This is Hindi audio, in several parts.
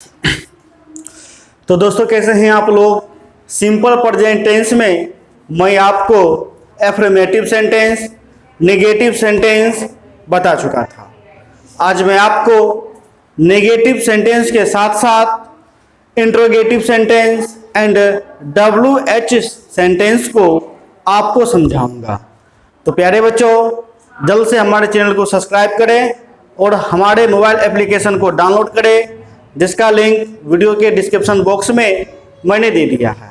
तो दोस्तों कैसे हैं आप लोग। सिंपल प्रेजेंट टेंस में मैं आपको एफर्मेटिव सेंटेंस, नेगेटिव सेंटेंस बता चुका था। आज मैं आपको नेगेटिव सेंटेंस के साथ साथ interrogative sentence and WH sentence को आपको समझाऊंगा। तो प्यारे बच्चों, जल्द से हमारे चैनल को सब्सक्राइब करें और हमारे मोबाइल एप्लीकेशन को डाउनलोड करें, जिसका लिंक वीडियो के डिस्क्रिप्शन बॉक्स में मैंने दे दिया है।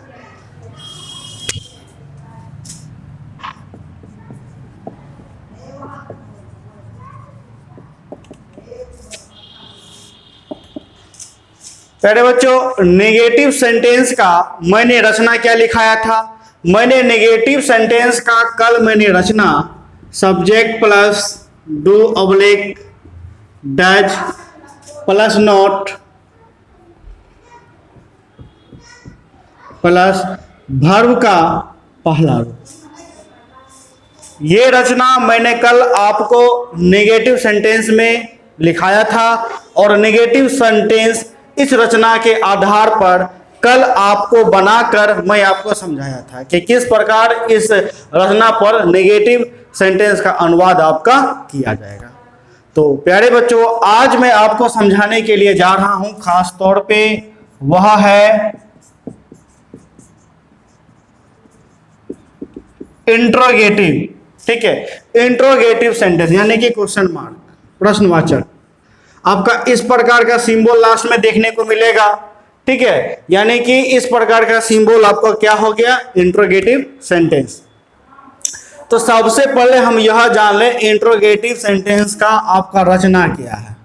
प्यारे बच्चों, नेगेटिव सेंटेंस का मैंने रचना क्या लिखाया था। मैंने नेगेटिव सेंटेंस का कल मैंने रचना subject plus do oblique does plus not plus verb का पहला रूप, ये रचना मैंने कल आपको नेगेटिव सेंटेंस में लिखाया था। और नेगेटिव सेंटेंस इस रचना के आधार पर कल आपको बनाकर मैं आपको समझाया था कि किस प्रकार इस रचना पर नेगेटिव सेंटेंस का अनुवाद आपका किया जाएगा। तो प्यारे बच्चों, आज मैं आपको समझाने के लिए जा रहा हूं खास तौर पे, वह है इंट्रोगेटिव। ठीक है, इंट्रोगेटिव सेंटेंस यानी कि क्वेश्चन मार्क, प्रश्नवाचक। आपका इस प्रकार का सिंबल लास्ट में देखने को मिलेगा। ठीक है, यानी कि इस प्रकार का सिंबल आपको क्या हो गया, इंट्रोगेटिव सेंटेंस। तो सबसे पहले हम यह जान लें इंट्रोगेटिव सेंटेंस का आपका रचना क्या है,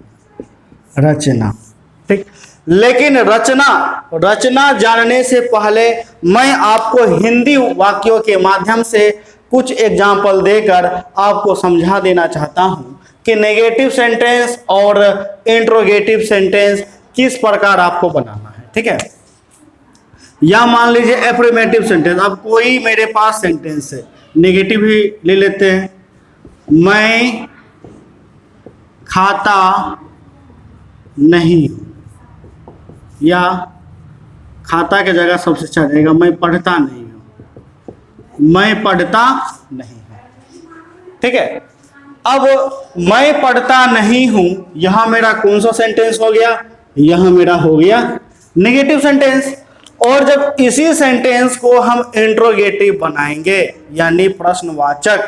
रचना। ठीक, लेकिन रचना जानने से पहले मैं आपको हिंदी वाक्यों के माध्यम से कुछ एग्जाम्पल देकर आपको समझा देना चाहता हूं कि नेगेटिव सेंटेंस और इंट्रोगेटिव सेंटेंस किस प्रकार आपको बनाना है। ठीक है, या मान लीजिए एफर्मेटिव सेंटेंस। अब कोई मेरे पास सेंटेंस है, नेगेटिव ही ले लेते हैं। मैं खाता नहीं हूं, या खाता की जगह सबसे अच्छा रहेगा मैं पढ़ता नहीं हूं, मैं पढ़ता नहीं हूं। ठीक है, अब मैं पढ़ता नहीं हूं, यहां मेरा कौन सा सेंटेंस हो गया, यहां मेरा हो गया नेगेटिव सेंटेंस। और जब इसी सेंटेंस को हम इंट्रोगेटिव बनाएंगे यानी प्रश्नवाचक,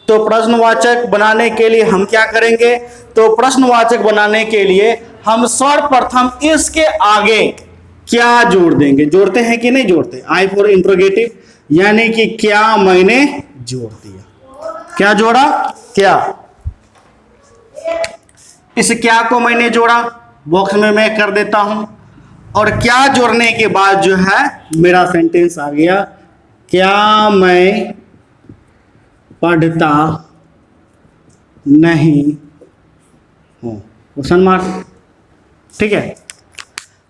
तो प्रश्नवाचक बनाने के लिए हम क्या करेंगे, तो प्रश्नवाचक बनाने के लिए हम सर्वप्रथम इसके आगे क्या जोड़ देंगे, जोड़ते हैं कि नहीं जोड़ते। आई फॉर इंट्रोगेटिव, यानी कि क्या मैंने जोड़ दिया। क्या जोड़ा, क्या, इस क्या को मैंने जोड़ा, बॉक्स में मैं कर देता हूं। और क्या जोड़ने के बाद जो है मेरा सेंटेंस आ गया, क्या मैं पढ़ता नहीं हूं, क्वेश्चन मार्क। ठीक है,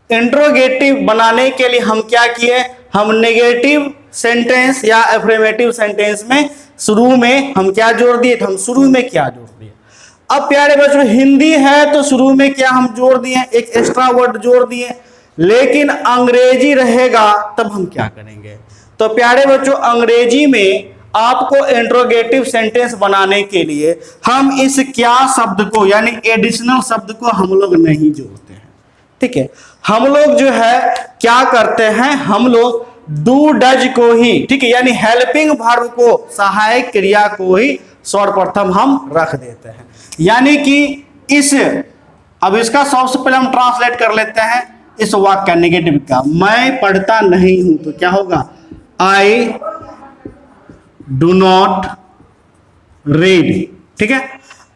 इंट्रोगेटिव बनाने के लिए हम क्या किए, हम नेगेटिव सेंटेंस या एफर्मेटिव सेंटेंस में शुरू में हम क्या जोड़ दिए, हम शुरू में क्या जोड़ दिए। अब प्यारे बच्चों, हिंदी है तो शुरू में क्या हम जोड़ दिए, एक एक्स्ट्रा वर्ड जोड़ दिए। लेकिन अंग्रेजी रहेगा तब हम क्या करेंगे। तो प्यारे बच्चों, अंग्रेजी में आपको इंट्रोगेटिव सेंटेंस बनाने के लिए हम इस क्या शब्द को यानी एडिशनल शब्द को हम लोग नहीं जोड़ते हैं। ठीक है, हम लोग जो है क्या करते हैं, हम लोग डू डज को ही, ठीक है, यानी हेल्पिंग वर्ब को, सहायक क्रिया को ही सर्वप्रथम हम रख देते हैं। यानी कि इस, अब इसका सबसे पहले हम ट्रांसलेट कर लेते हैं इस वाक्य का, नेगेटिव का। मैं पढ़ता नहीं हूं तो क्या होगा, आई डू नॉट रीड। ठीक है,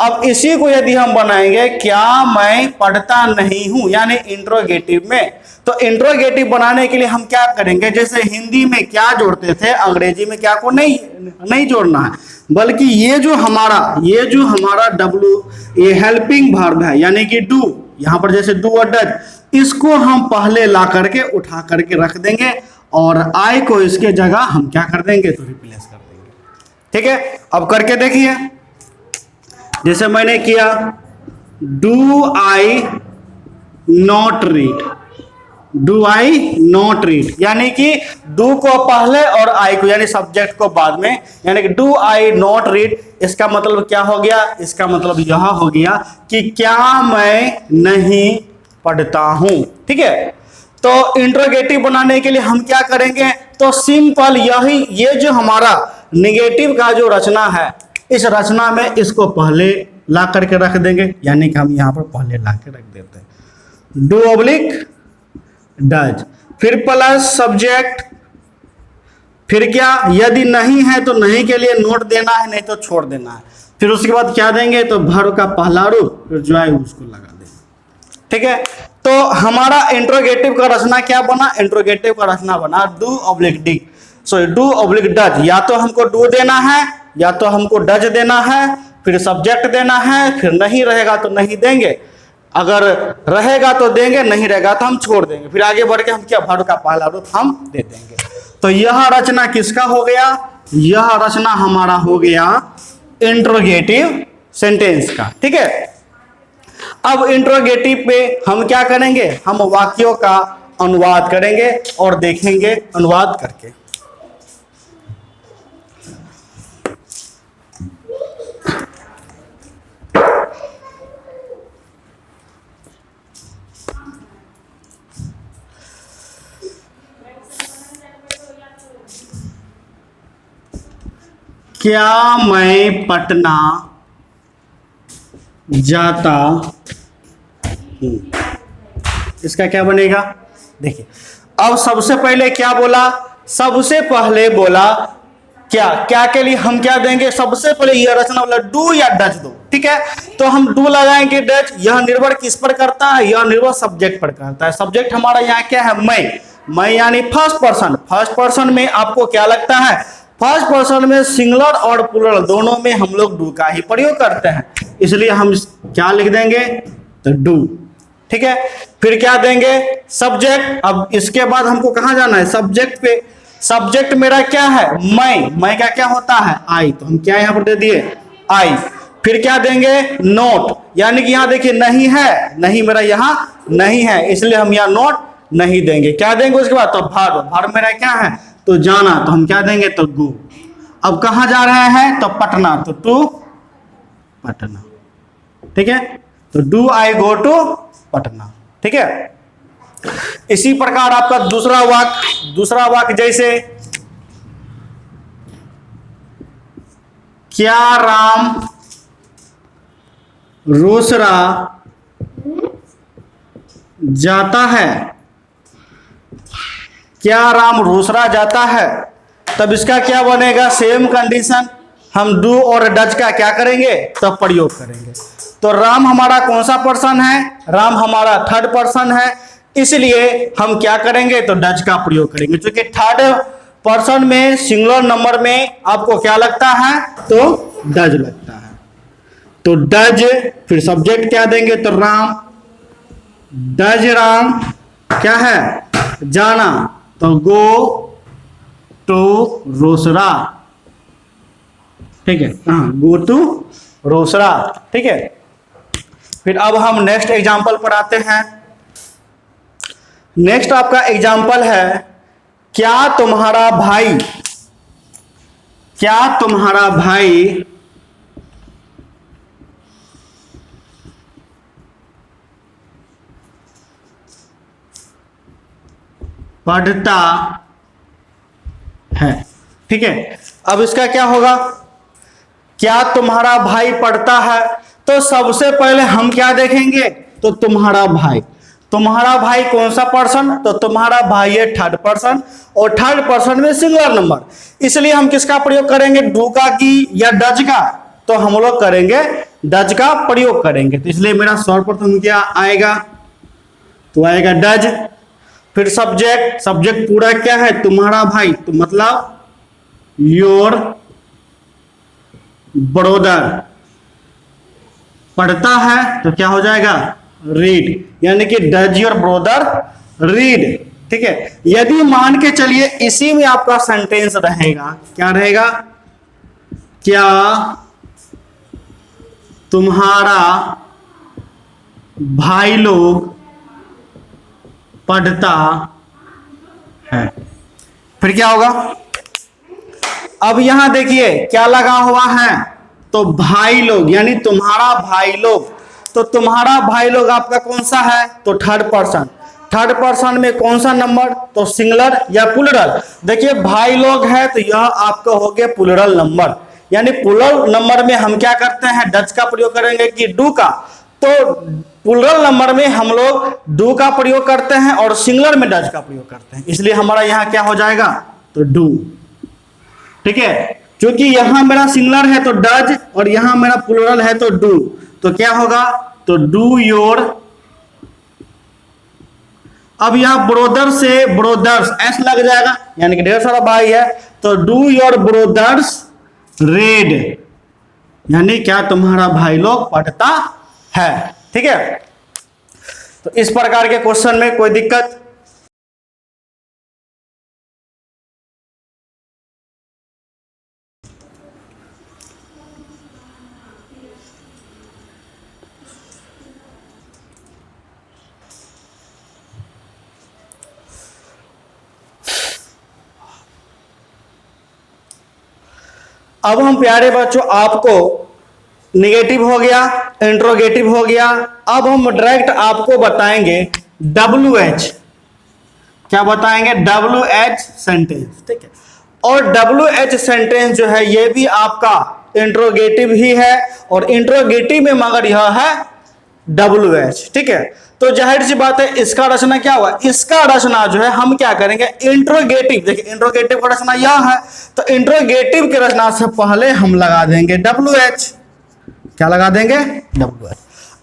अब इसी को यदि हम बनाएंगे क्या मैं पढ़ता नहीं हूं यानी इंट्रोगेटिव में, तो इंट्रोगेटिव बनाने के लिए हम क्या करेंगे, जैसे हिंदी में क्या जोड़ते थे अंग्रेजी में क्या को नहीं जोड़ना है, बल्कि ये जो हमारा डब्ल्यू, ये हेल्पिंग वर्ब है यानी कि डू, यहां पर जैसे डू और डज, इसको हम पहले ला करके उठा करके रख देंगे और आई को इसके जगह हम क्या कर देंगे, तो रिप्लेस कर देंगे। ठीक है, अब करके देखिए, जैसे मैंने किया do I not read, do I not read, यानी कि डू को पहले और आई को यानी सब्जेक्ट को बाद में, यानी कि डू आई नॉट रीड, इसका मतलब क्या हो गया, इसका मतलब यह हो गया कि क्या मैं नहीं पढ़ता हूं। ठीक है, तो इंट्रोगेटिव बनाने के लिए हम क्या करेंगे, तो सिंपल यही, ये जो हमारा निगेटिव का जो रचना है, इस रचना में इसको पहले ला करके रख देंगे, यानी कि हम यहां पर पहले ला के रख देते हैं डू ऑब्लिक डज, फिर प्लस सब्जेक्ट, फिर क्या, यदि नहीं है तो नहीं के लिए नोट देना है, नहीं तो छोड़ देना है, फिर उसके बाद क्या देंगे, तो वर्ब का पहला रूप, फिर जो है उसको लगा देंगे। ठीक है, तो हमारा इंट्रोगेटिव का रचना क्या बना, इंट्रोगेटिव का रचना बना do oblique D, so do oblique does, या तो हमको डू देना है या तो हमको डज देना है, फिर सब्जेक्ट देना है, फिर नहीं रहेगा तो नहीं देंगे, अगर रहेगा तो देंगे, नहीं रहेगा तो हम छोड़ देंगे, फिर आगे बढ़ के हम क्या, वर्ब का पहला रूप हम दे देंगे। तो यह रचना किसका हो गया, यह रचना हमारा हो गया इंट्रोगेटिव सेंटेंस का। ठीक है, अब इंट्रोगेटिव पे हम क्या करेंगे, हम वाक्यों का अनुवाद करेंगे और देखेंगे अनुवाद करके। क्या मैं पटना जाता हूं, इसका क्या बनेगा, देखिए अब सबसे पहले क्या बोला, सबसे पहले बोला क्या, क्या के लिए हम क्या देंगे, सबसे पहले यह रचना बोला डू या डज दो। ठीक है, तो हम डू लगाएंगे, डज, यह निर्भर किस पर करता है, यह निर्भर सब्जेक्ट पर करता है। सब्जेक्ट हमारा यहाँ क्या है, मैं यानी फर्स्ट पर्सन, फर्स्ट पर्सन में आपको क्या लगता है, फर्स्ट पर्सन में सिंगुलर और प्लूरल दोनों में हम लोग डू का ही प्रयोग करते हैं, इसलिए हम क्या लिख देंगे, तो डू। ठीक है, फिर क्या देंगे, सब्जेक्ट, अब इसके बाद हमको कहां जाना है, सब्जेक्ट पे, सब्जेक्ट मेरा क्या है, मैं का क्या होता है, आई, तो हम क्या यहां पर दे दिए, आई। फिर क्या देंगे, नोट, यानी कि यहां देखिए नहीं है, नहीं मेरा यहां नहीं है, इसलिए हम यहां नोट नहीं देंगे। क्या देंगे उसके बाद, तो वर्ब, वर्ब मेरा क्या है, तो जाना, तो हम क्या देंगे, तो गो। अब कहां जा रहे हैं, तो पटना, तो टू पटना। ठीक है, तो do I go to Patna. ठीक है, इसी प्रकार आपका दूसरा वाक्य जैसे, क्या राम रोसड़ा जाता है, क्या राम रोसड़ा जाता है, तब इसका क्या बनेगा, सेम कंडीशन, हम डू और डज का क्या करेंगे, तब प्रयोग करेंगे। तो राम हमारा कौन सा पर्सन है, राम हमारा थर्ड पर्सन है, इसलिए हम क्या करेंगे, तो डज का प्रयोग करेंगे, क्योंकि थर्ड पर्सन में सिंगुलर नंबर में आपको क्या लगता है, तो डज लगता है, तो डज, फिर सब्जेक्ट क्या देंगे, तो राम, डज राम क्या है, जाना, तो गो टू रोसड़ा। ठीक है, गो टू रोसड़ा। ठीक है, फिर अब हम नेक्स्ट एग्जाम्पल पर आते हैं। नेक्स्ट आपका एग्जाम्पल है, क्या तुम्हारा भाई पढ़ता है। ठीक है, अब इसका क्या होगा, क्या तुम्हारा भाई पढ़ता है, तो सबसे पहले हम क्या देखेंगे, तो तुम्हारा भाई कौन सा पर्सन, तो तुम्हारा भाई है थर्ड पर्सन, और थर्ड पर्सन में सिंगुलर नंबर, इसलिए हम किसका प्रयोग करेंगे, डू का की या डज का, तो हम लोग करेंगे डज का प्रयोग करेंगे, तो इसलिए मेरा सर्वप्रथम क्या आएगा, तो आएगा डज। फिर सब्जेक्ट पूरा क्या है, तुम्हारा भाई, तो मतलब योर ब्रदर पढ़ता है, तो क्या हो जाएगा, रीड, यानी कि डज योर ब्रदर रीड। ठीक है, यदि मान के चलिए इसी में आपका सेंटेंस रहेगा, क्या रहेगा, क्या तुम्हारा भाई लोग पढ़ता है। फिर क्या होगा, अब यहां देखिए क्या लगा हुआ है, तो भाई लोग यानी तुम्हारा भाई लोग। तो तुम्हारा भाई लोग आपका कौन सा है, तो थर्ड पर्सन। थर्ड पर्सन में कौन सा नंबर, तो सिंगुलर या प्लूरल। देखिए भाई लोग है तो यह आपका हो गया प्लूरल नंबर। यानी प्लूरल नंबर में हम क्या करते हैं, डच का प्रयोग करेंगे कि डू का। तो प्लूरल नंबर में हम लोग डू का प्रयोग करते हैं और सिंगुलर में डच का प्रयोग करते हैं, इसलिए हमारा यहां क्या हो जाएगा, तो डू। ठीक है, क्योंकि यहां मेरा सिंगुलर है तो डज और यहां मेरा प्लूरल है तो डू, तो क्या होगा, तो डू योर। अब यहां ब्रोदर से ब्रोदर्स एस लग जाएगा, यानी कि ढेर सारा भाई है, तो डू योर ब्रोदर्स रेड, यानी क्या तुम्हारा भाई लोग पढ़ता है। ठीक है, तो इस प्रकार के क्वेश्चन में कोई दिक्कत। अब हम प्यारे बच्चों आपको नेगेटिव हो गया, इंट्रोगेटिव हो गया, अब हम डायरेक्ट आपको बताएंगे WH। क्या बताएंगे, WH सेंटेंस। ठीक है, और WH सेंटेंस जो है ये भी आपका इंट्रोगेटिव ही है, और इंट्रोगेटिव में मगर यह है WH। ठीक है, तो जाहिर सी बात है इसका रचना क्या हुआ, इसका रचना जो है हम क्या करेंगे, इंट्रोगेटिव। देखिए इंट्रोगेटिव का रचना यह है, तो इंट्रोगेटिव की रचना से पहले हम लगा देंगे WH। क्या लगा देंगे, WH।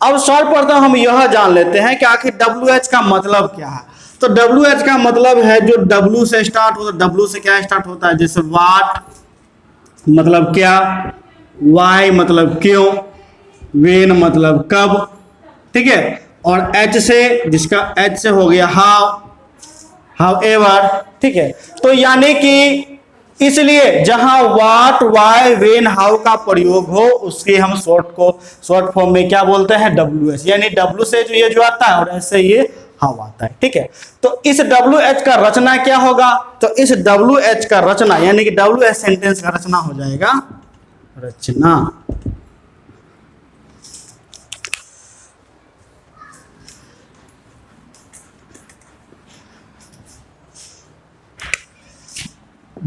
अब सर्वप्रथम हम यह जान लेते हैं कि आखिर WH का मतलब क्या है। तो WH का मतलब है जो W से स्टार्ट होता है। W से क्या स्टार्ट होता है, जैसे वाट मतलब क्या, वाई मतलब क्यों, वेन मतलब कब। ठीक है, और H से, जिसका H से हो गया हाउ, हाउ एवर। ठीक है, तो यानी कि इसलिए जहां वाट, वाई, वेन, हाउ का प्रयोग हो उसके हम शॉर्ट फॉर्म में क्या बोलते हैं, WH। यानी W से जो ये जो आता है और ऐसे ये हाउ आता है। ठीक है, तो इस WH का रचना क्या होगा, तो इस WH का रचना यानी कि WH सेंटेंस का रचना हो जाएगा रचना।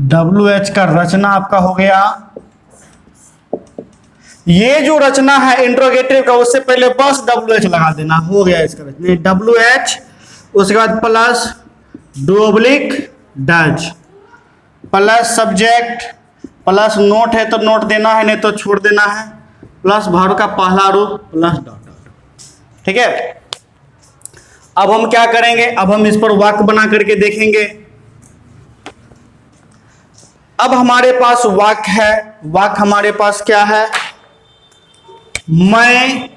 WH का रचना आपका हो गया, ये जो रचना है इंट्रोगेटिव का उससे पहले बस WH लगा देना, हो गया इसका रचना WH। उसके बाद plus do oblique does plus subject plus not है तो नोट देना है, नहीं तो छोड़ देना है, प्लस वर्ब का पहला रूप प्लस डॉट डॉट। ठीक है, अब हम क्या करेंगे, अब हम इस पर वाक्य बना करके देखेंगे। अब हमारे पास वाक्य है, वाक्य हमारे पास क्या है, मैं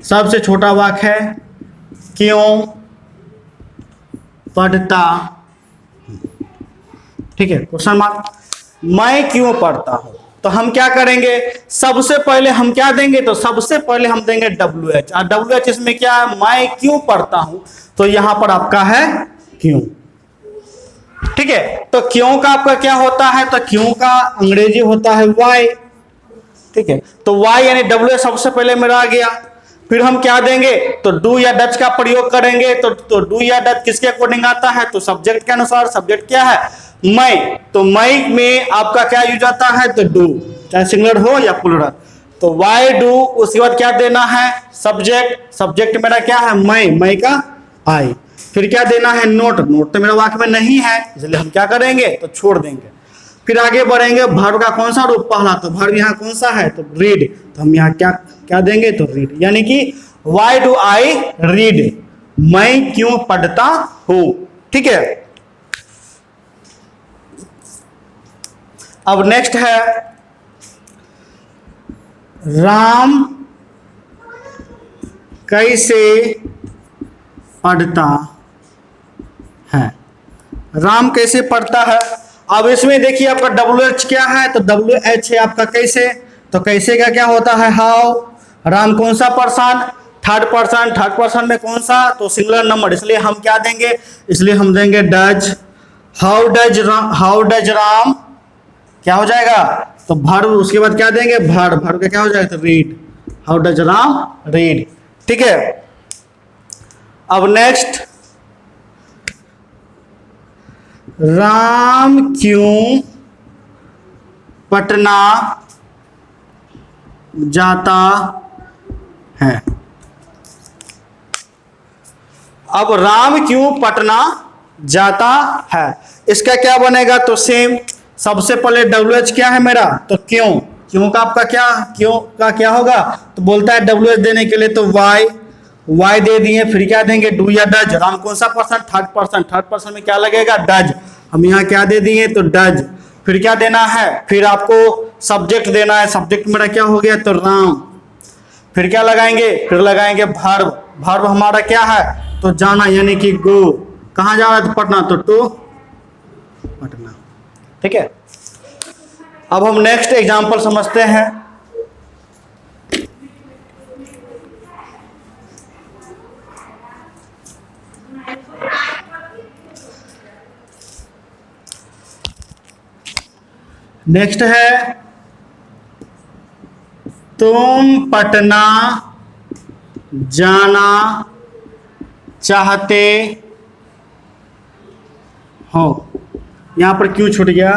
सबसे छोटा वाक्य है, क्यों पढ़ता। ठीक है, क्वेश्चन मार्क, मैं क्यों पढ़ता हूं। तो हम क्या करेंगे, सबसे पहले हम क्या देंगे, तो सबसे पहले हम देंगे WH। और WH इसमें क्या है, मैं क्यों पढ़ता हूं, तो यहां पर आपका है क्यों। ठीक है, तो क्यों का आपका क्या होता है, तो क्यों का अंग्रेजी होता है वाई। ठीक है, तो वाई यानी WH सबसे पहले मेरा आ गया। फिर हम क्या देंगे, तो डू या डच का प्रयोग करेंगे। तो डू या डच किसके अकॉर्डिंग आता है, तो सब्जेक्ट के अनुसार। सब्जेक्ट क्या है, मैं, तो मैं में आपका क्या यूज आता है, तो डू, चाहे सिंगुलर हो या प्लूरल। तो वाई डू, उसके बाद क्या देना है, सब्जेक्ट। सब्जेक्ट मेरा क्या है, मैं का आई। फिर क्या देना है, नोट। नोट तो मेरा वाक्य में नहीं है, इसलिए हम क्या करेंगे, तो छोड़ देंगे। फिर आगे बढ़ेंगे, वर्ब का कौन सा रूप पहला, तो वर्ब यहाँ कौन सा है, तो रीड। तो हम यहाँ क्या क्या देंगे, तो रीड, यानी कि वाई डू आई रीड, मैं क्यों पढ़ता हूं। ठीक है, अब नेक्स्ट है राम कैसे पढ़ता है। राम कैसे पढ़ता है, अब इसमें देखिए आपका WH क्या है, तो WH है आपका कैसे। तो कैसे का क्या होता है, हाउ। राम कौन सा पर्सन, थर्ड पर्सन में कौन सा, तो सिंगुलर नंबर, इसलिए हम क्या देंगे, इसलिए हम देंगे डज। हाउ डज राम, क्या हो जाएगा, तो वर्ब, उसके बाद क्या देंगे, वर्ब का क्या हो जाएगा, तो read. How does Ram read. ठीक है, अब नेक्स्ट, राम क्यों पटना जाता है। अब राम क्यों पटना जाता है, इसका क्या बनेगा, तो सेम, सबसे पहले WH क्या है मेरा, तो क्यों का आपका क्या होगा, तो बोलता है WH देने के लिए तो वाई दे दिए, फिर क्या देंगे, डू या डज। राम कौन सा पर्सन, थर्ड पर्सन में क्या लगेगा, डज। हम यहाँ क्या दे दिए, तो डज। फिर क्या देना है, फिर आपको सब्जेक्ट देना है, सब्जेक्ट मेरा क्या हो गया, तो राम। फिर क्या लगाएंगे, फिर लगाएंगे वर्ब हमारा क्या है, तो जाना, यानी कि गो। कहाँ जा रहा है, तो पटना, तो टू पटना। ठीक है, अब हम नेक्स्ट एग्जांपल समझते हैं। नेक्स्ट है, तुम पटना जाना चाहते हो। यहां पर क्यों छूट गया,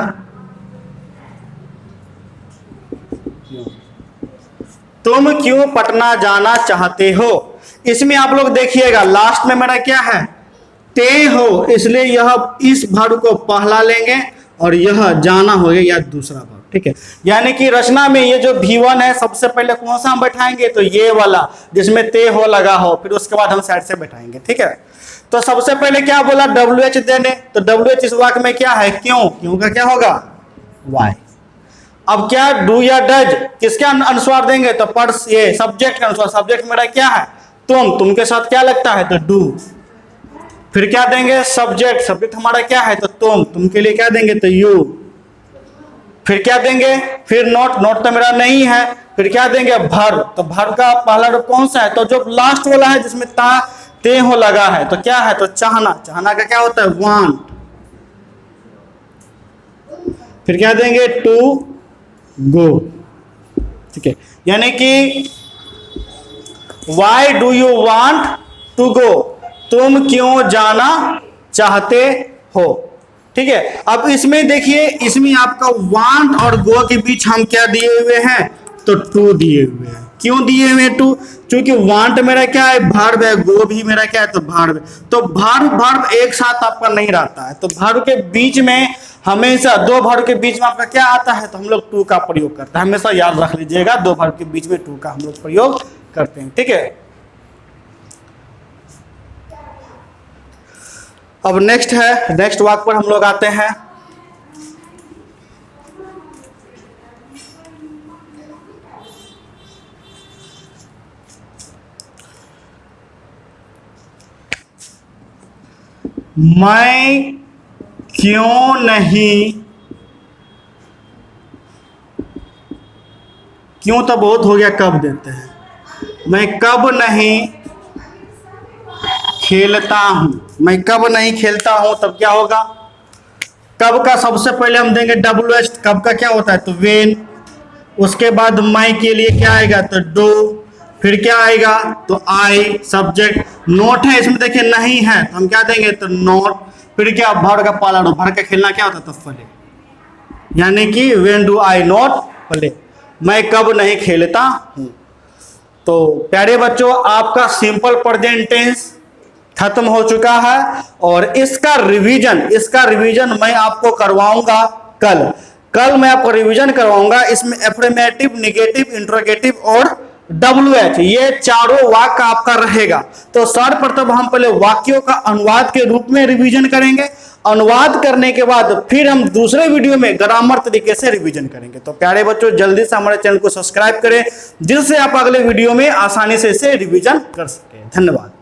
तुम क्यों पटना जाना चाहते हो। इसमें आप लोग देखिएगा लास्ट में मेरा क्या है, ते हो, इसलिए यह इस वर्ब को पहला लेंगे और यह जाना हो गया या दूसरा वर्ब। ठीक है, यानी कि रचना में ये जो V1 है, सबसे पहले कौन सा हम बैठाएंगे, तो ये वाला जिसमें ते हो लगा हो, फिर उसके बाद हम साइड से बैठाएंगे। ठीक है, तो सबसे पहले क्या बोला, WH देने, तो WH इस वाक्य में क्या है, क्यों का क्या होगा, वाई। अब क्या, डू या डज, किसके अनुसार देंगे, तो पर्स, ये सब्जेक्ट के अनुसार। सब्जेक्ट मेरा क्या है, तुम के साथ क्या लगता है, तो डू। फिर क्या देंगे, सब्जेक्ट हमारा क्या है, तो तुम के लिए क्या देंगे, तो यू। फिर क्या देंगे, फिर नोट तो मेरा नहीं है, फिर क्या देंगे, वर्ब। तो वर्ब का पहला रूप कौन सा है, तो जो लास्ट वाला है जिसमें ते हो लगा है, तो क्या है, तो चाहना का क्या होता है, वांट। फिर क्या देंगे, टू गो। ठीक है, यानी कि why do you want to go, तुम क्यों जाना चाहते हो। ठीक है, अब इसमें देखिए, इसमें आपका वांट और गो के बीच हम क्या दिए हुए हैं, तो टू दिए हुए हैं। क्यों दिए हुए टू, क्योंकि वांट मेरा क्या है, वर्ब है, गो भी मेरा क्या है, तो वर्ब है। तो वर्ब एक साथ आपका नहीं रहता है, तो वर्ब के बीच में हमेशा, दो वर्ब के बीच में आपका क्या आता है, तो हम लोग टू का प्रयोग करते हैं। हमेशा याद रख लीजिएगा, दो वर्ब के बीच में टू का हम लोग प्रयोग करते हैं। ठीक है, अब नेक्स्ट वाक्य पर हम लोग आते हैं। मैं क्यों नहीं, क्यों तो बहुत हो गया, कब देते हैं, मैं कब नहीं खेलता हूं। मैं कब नहीं खेलता हूं, तब क्या होगा, कब का सबसे पहले हम देंगे WH। कब का क्या होता है, तो वेन। उसके बाद मैं के लिए क्या आएगा, तो डू। फिर क्या आएगा, तो आई, सब्जेक्ट। नोट है इसमें, देखिए नहीं है, तो हम क्या देंगे, तो नोट। फिर क्या, भर का पाला, भर का खेलना क्या होता है, तो प्ले, यानी कि when do I not play, मैं कब नहीं खेलता हूं। तो प्यारे बच्चों, आपका सिंपल प्रेजेंट टेंस खत्म हो चुका है, और इसका रिवीजन मैं आपको करवाऊंगा कल मैं आपको रिवीजन करवाऊंगा। इसमें एफर्मेटिव, नेगेटिव, इंट्रोगेटिव और WH, ये चारों वाक्य आपका रहेगा। तो सर्वप्रथम हम पहले वाक्यों का अनुवाद के रूप में रिवीजन करेंगे। अनुवाद करने के बाद फिर हम दूसरे वीडियो में ग्रामर तरीके से रिवीजन करेंगे। तो प्यारे बच्चों, जल्दी से हमारे चैनल को सब्सक्राइब करें, जिससे आप अगले वीडियो में आसानी से इसे रिवीजन कर सकें। धन्यवाद।